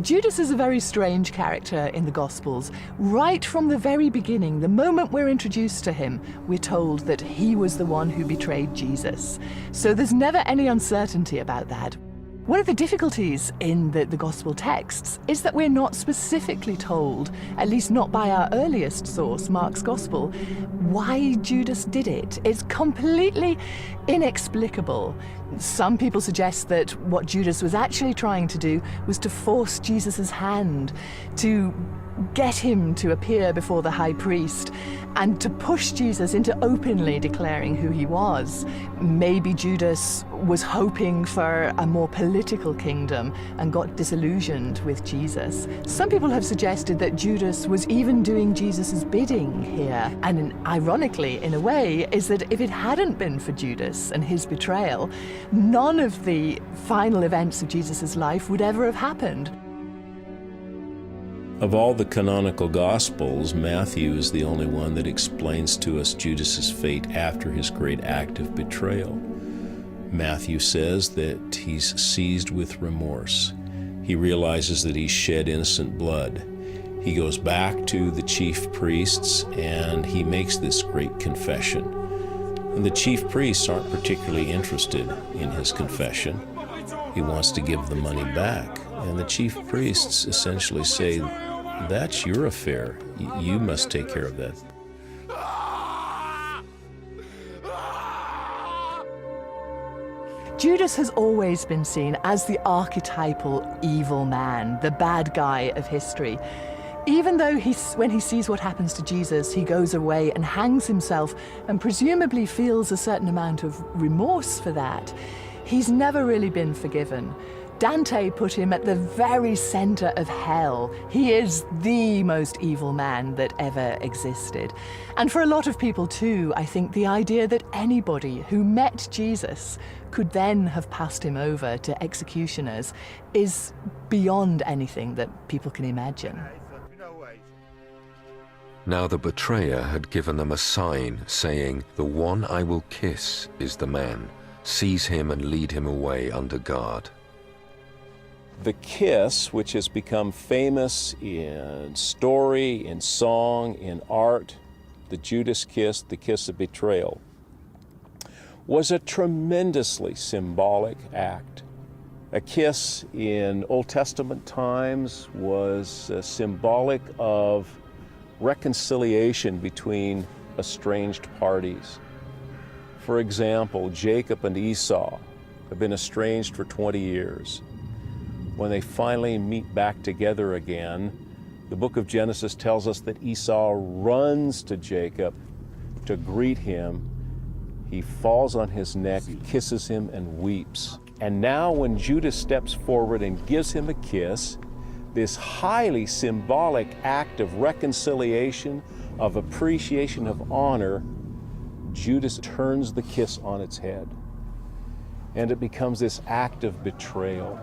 Judas is a very strange character in the Gospels. Right from the very beginning, the moment we're introduced to him, we're told that he was the one who betrayed Jesus. So there's never any uncertainty about that. One of the difficulties in the Gospel texts is that we're not specifically told, at least not by our earliest source, Mark's Gospel, why Judas did it. It's completely inexplicable. Some people suggest that what Judas was actually trying to do was to force Jesus' hand, to get him to appear before the high priest and to push Jesus into openly declaring who he was. Maybe Judas was hoping for a more political kingdom and got disillusioned with Jesus. Some people have suggested that Judas was even doing Jesus' bidding here. And ironically, in a way, is that if it hadn't been for Judas and his betrayal, none of the final events of Jesus' life would ever have happened. Of all the canonical Gospels, Matthew is the only one that explains to us Judas's fate after his great act of betrayal. Matthew says that he's seized with remorse. He realizes that he's shed innocent blood. He goes back to the chief priests and he makes this great confession. And the chief priests aren't particularly interested in his confession. He wants to give the money back. And the chief priests essentially say, "That's your affair. You must take care of that." Judas has always been seen as the archetypal evil man, the bad guy of history. Even though when he sees what happens to Jesus, he goes away and hangs himself and presumably feels a certain amount of remorse for that, he's never really been forgiven. Dante put him at the very center of hell. He is the most evil man that ever existed. And for a lot of people too, I think the idea that anybody who met Jesus could then have passed him over to executioners is beyond anything that people can imagine. Now the betrayer had given them a sign, saying, "The one I will kiss is the man. Seize him and lead him away under guard." The kiss, which has become famous in story, in song, in art, the Judas kiss, the kiss of betrayal, was a tremendously symbolic act. A kiss in Old Testament times was symbolic of reconciliation between estranged parties. For example, Jacob and Esau have been estranged for 20 years. When they finally meet back together again, the book of Genesis tells us that Esau runs to Jacob to greet him. He falls on his neck, kisses him, and weeps. And now when Judas steps forward and gives him a kiss, this highly symbolic act of reconciliation, of appreciation, of honor, Judas turns the kiss on its head. And it becomes this act of betrayal.